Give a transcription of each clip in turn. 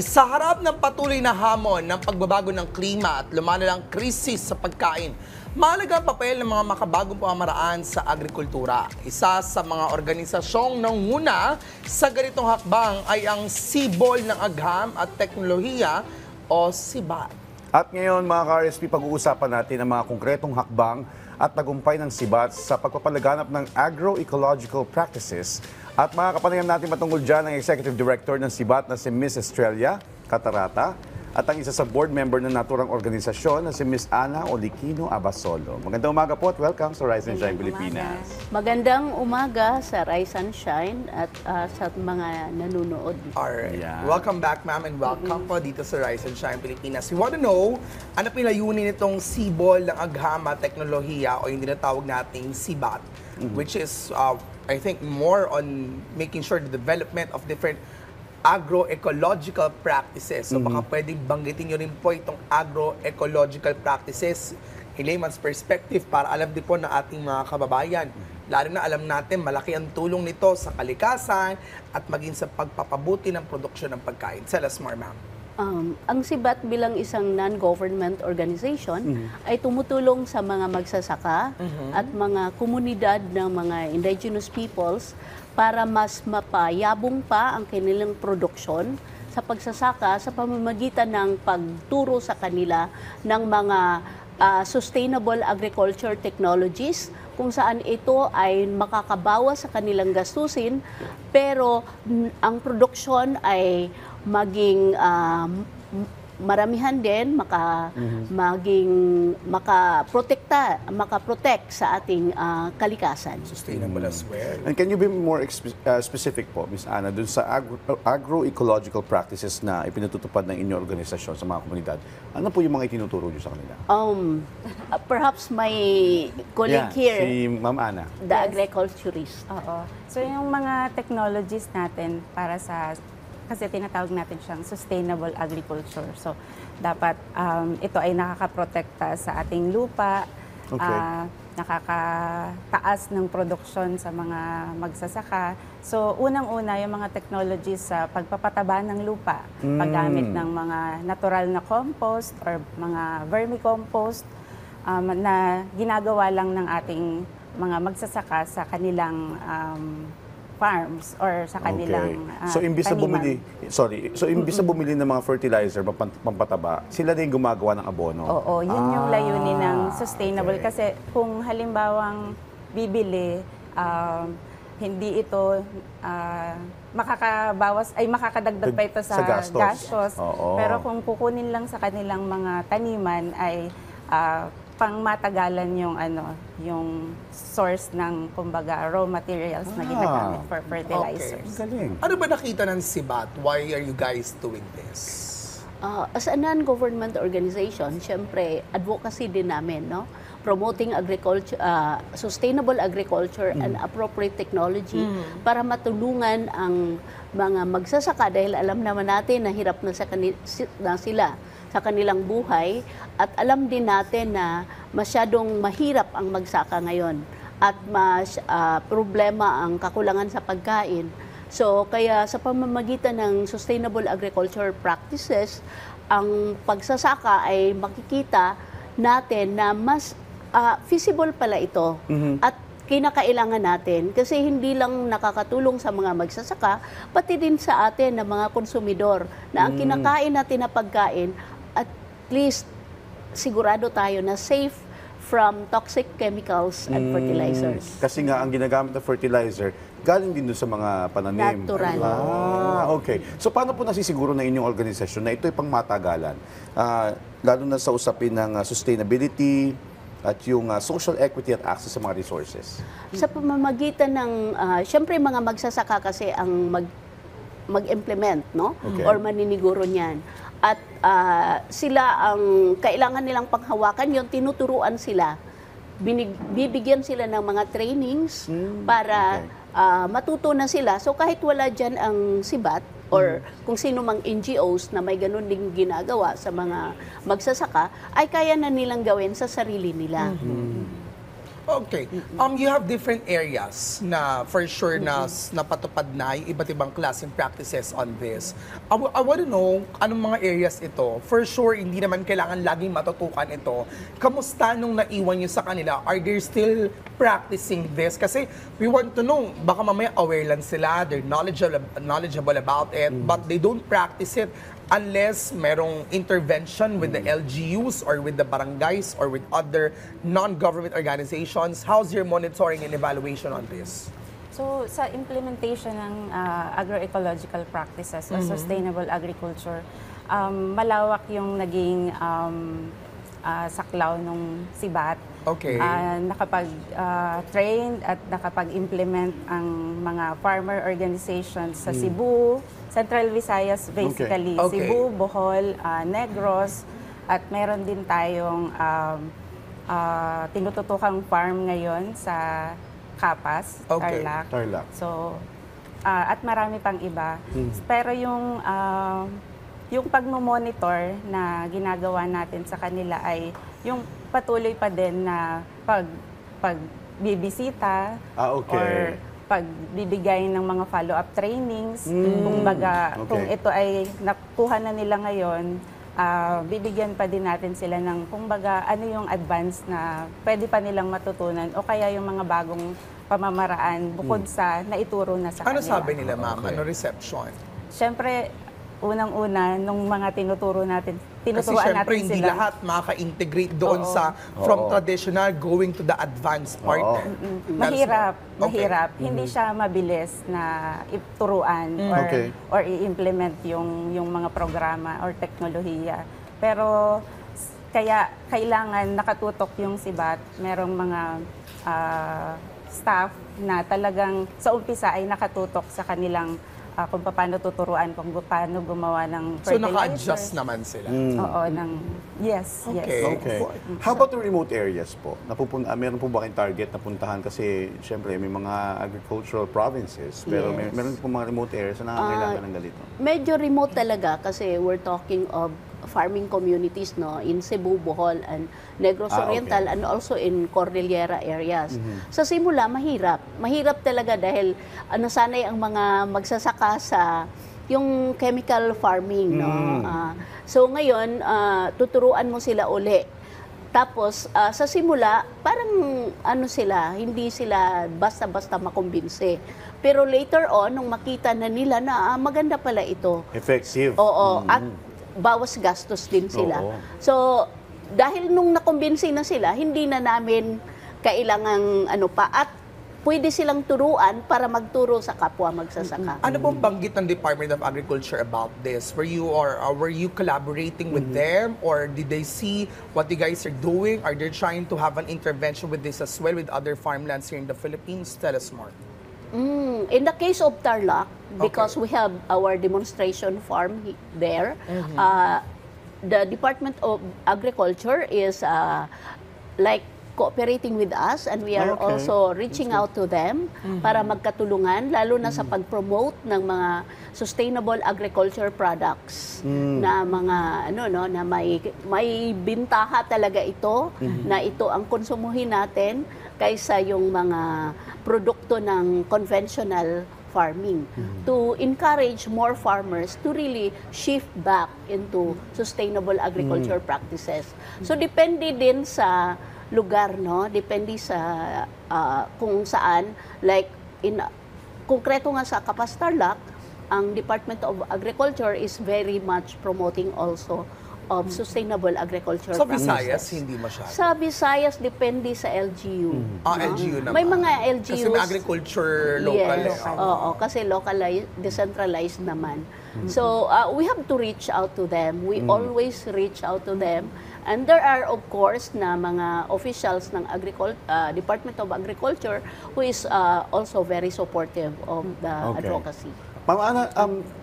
Sa harap ng patuloy na hamon ng pagbabago ng klima at lumalalang krisis sa pagkain, mahalaga ang papel ng mga makabagong pamamaraan sa agrikultura. Isa sa mga organisasyong nanguna sa ganitong hakbang ay ang Sibol ng Agham at Teknolohiya o SIBAT. At ngayon mga ka-RSP, pag-uusapan natin ang mga konkretong hakbang at tagumpay ng SIBAT sa pagpapalaganap ng agroecological practices. At makakapanayam natin patungkol dyan ang Executive Director ng SIBAT na si Miss Estrella Catarata at ang isa sa board member ng naturang organisasyon na si Miss Ana Oliquino Abasolo. Magandang umaga po at welcome sa Rise and Shine Pilipinas. Magandang umaga sa Rise and Shine at sa mga nanonood. Alright. Yeah. Welcome back, ma'am, and welcome po dito sa Rise and Shine Pilipinas. We want to know, ano pinayunin itong Sibol ng Agham at Teknolohiya o yung tinatawag nating SIBAT, which is I think more on making sure the development of different agroecological practices. So baka pwedeng banggitin nyo rin po itong agroecological practices in layman's perspective para alam din po ng ating mga kababayan. Lalo na alam natin malaki ang tulong nito sa kalikasan at maging sa pagpapabuti ng produksyon ng pagkain. Tell us more, ma'am. Ang SIBAT bilang isang non-government organization ay tumutulong sa mga magsasaka at mga komunidad ng mga indigenous peoples para mas mapayabong pa ang kanilang produksyon sa pagsasaka sa pamamagitan ng pagturo sa kanila ng mga sustainable agriculture technologies kung saan ito ay makakabawas sa kanilang gastusin pero ang produksyon ay maging maramihan din, makaprotect sa ating kalikasan. Sustainable as well. And can you be more specific po, Miss Ana, dun sa agroecological practices na ipinatutupad ng inyong organisasyon sa mga komunidad? Ano po yung mga itinuturo nyo sa kanila? Perhaps my colleague here, si Ma'am Ana. the agriculturist. Oo. So yung mga technologies natin para sa, kasi tinatawag natin siyang sustainable agriculture. So dapat ito ay nakakaprotekta sa ating lupa, Okay. nakakataas ng produksyon sa mga magsasaka. So unang-una yung mga technologies sa pagpapataba ng lupa, paggamit ng mga natural na compost or mga vermicompost na ginagawa lang ng ating mga magsasaka sa kanilang farms or sa kanilang So imbis na taniman. imbis na bumili ng mga fertilizer, pampataba, sila din gumagawa ng abono. Oo, yun yung layunin ng sustainable. Kasi kung halimbawang bibili, hindi ito makakadagdag pa ito sa gastos. Oo. Pero kung kukunin lang sa kanilang mga taniman ay pangmatagalan yung source ng kumbaga raw materials na ginagamit for fertilizers. Galing. Ano ba nakita ng SIBAT? Why are you guys doing this? As a non-government organization, syempre, advocacy din namin, no? Promoting agriculture, sustainable agriculture and appropriate technology para matulungan ang mga magsasaka dahil alam naman natin na hirap na sila sa kanilang buhay at alam din natin na masyadong mahirap ang magsaka ngayon at mas problema ang kakulangan sa pagkain. So kaya sa pamamagitan ng sustainable agriculture practices, ang pagsasaka ay makikita natin na mas feasible pala ito at kinakailangan natin kasi hindi lang nakakatulong sa mga magsasaka, pati din sa atin na mga konsumidor na ang kinakain natin na pagkain at least sigurado tayo na safe from toxic chemicals and fertilizers. Kasi nga, ang ginagamit na fertilizer, galing din doon sa mga pananim. Natural. Okay. So, paano po nasisiguro na inyong organisasyon na ito ay pangmatagalan? Lalo na sa usapin ng sustainability at yung social equity at access sa mga resources. Sa pamamagitan ng, syempre mga magsasaka kasi ang mag-implement, no? Okay. Or maniniguro niyan. At sila ang kailangan nilang panghawakan yun, tinuturuan sila. Bibigyan sila ng mga trainings para matuto na sila. So kahit wala dyan ang SIBAT or kung sino mang NGOs na may ganun ding ginagawa sa mga magsasaka, ay kaya na nilang gawin sa sarili nila. Okay. You have different areas na for sure na napatupad na yung iba't ibang klaseng practices on this. I want to know anong mga areas ito. For sure, hindi naman kailangan laging matutukan ito. Kamusta nung naiwan nyo sa kanila? Are they still practicing this? Kasi we want to know, baka mamaya aware lang sila, they're knowledgeable about it, but they don't practice it unless merong intervention with the LGUs or with the barangays or with other non-government organizations. How's your monitoring and evaluation on this? So, sa implementation ng agroecological practices o sustainable agriculture, malawak yung naging saklaw nung SIBAT. Okay. Nakapag-train at nakapag-implement ang mga farmer organizations sa Cebu, Central Visayas basically, Okay. Cebu, Bohol, Negros, at meron din tayong tinututukang farm ngayon sa Capas, Okay. Tarlac. So, at marami pang iba. Pero yung pagmo-monitor na ginagawa natin sa kanila ay yung patuloy pa din na pagbibisita Okay. or pagbibigay ng mga follow-up trainings. Kung ito ay nakuha na nila ngayon, bibigyan pa din natin sila ng ano yung advance na pwede pa nilang matutunan o kaya yung mga bagong pamamaraan bukod sa naituro na sa Ano kanila. sabi nila, ma'am? Ano reception? Siyempre, unang-una, nung mga tinuturuan Kasi natin syempre, hindi sila. lahat makaka-integrate doon from traditional going to the advanced part. Mahirap. Hindi siya mabilis na ituruan or i-implement yung mga programa or teknolohiya. Pero kaya kailangan nakatutok yung SIBAT. Merong mga staff na talagang sa umpisa ay nakatutok sa kanilang kung paano tuturuan, kung paano gumawa ng So, fertilizers. naka-adjust naman sila. Oo, yes. Okay. How about the remote areas po? Meron po ba kayong target na puntahan? Kasi, syempre, may mga agricultural provinces, pero meron po mga remote areas na nangangailangan ng ganito. Medyo remote talaga kasi we're talking of farming communities in Cebu, Bohol, and Negros Oriental, and also in Cordillera areas. Sa simula, mahirap. Mahirap talaga dahil nasanay ang mga magsasaka sa yung chemical farming. So ngayon, tuturuan mo sila uli. Tapos, sa simula, parang hindi sila basta-basta makumbinse. Pero later on, nung makita na nila na maganda pala ito. Effective. Oo, at bawas gastos din sila. So, dahil nung nakumbinsi na sila, hindi na namin kailangang at pwede silang turuan para magturo sa kapwa magsasaka. Ano pong banggit ng Department of Agriculture about this? Were you collaborating with them, or did they see what you guys are doing? Are they trying to have an intervention with this as well with other farmlands here in the Philippines? Tell us more. In the case of Tarlac, because we have our demonstration farm there, the Department of Agriculture is cooperating with us, and we are also reaching out to them para magkatulungan, lalo na sa pag-promote ng mga sustainable agriculture products na mga na may bintaha talaga ito, na ito ang konsumuhin natin kaysa yung mga produkto ng conventional farming, to encourage more farmers to really shift back into sustainable agriculture practices. So depende din sa lugar, depende sa kung saan, like konkreto nga sa Capas Tarlac, ang Department of Agriculture is very much promoting also of sustainable agriculture Sa practices. Visayas, hindi masyado. Sa Visayas, depende sa LGU. LGU naman. May mga LGUs. Kasi may agriculture local. Yes, oo, kasi localized, decentralized naman. So, we have to reach out to them. We always reach out to them. And there are, of course, na mga officials ng Department of Agriculture who is also very supportive of the advocacy. Ma'am Ana,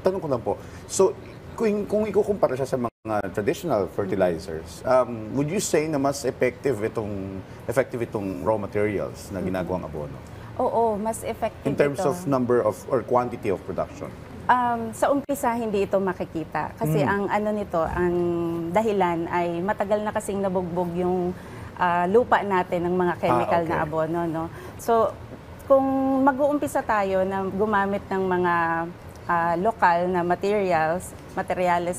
tanong ko lang po. So, kung ikukumpara siya sa mga traditional fertilizers, would you say na mas effective itong raw materials na ginagawang abono? Oo, mas effective In terms ito. of number of or quantity of production? Sa umpisa, hindi ito makikita. Kasi ang dahilan ay matagal na kasing nabugbog yung lupa natin ng mga chemical okay. na abono. No? So, kung mag-uumpisa tayo na gumamit ng mga lokal na materials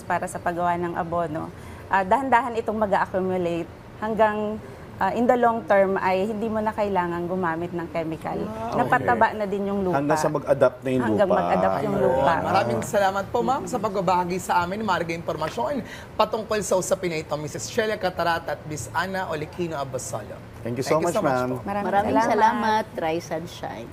para sa paggawa ng abono, dahan-dahan itong mag-accumulate hanggang in the long term ay hindi mo na kailangan gumamit ng chemical. Napataba na din yung lupa. Hanggang sa mag-adapt na yung Hanggang lupa. mag-adapt yung lupa. Maraming salamat po, ma'am, sa pagbabahagi sa amin ng mahalagang impormasyon patungkol sa usapin na ito, Mrs. Shelia Catarata at Miss Ana Oliquino Abasolo. Thank you so much, ma'am. po. Maraming salamat, Rise and Shine.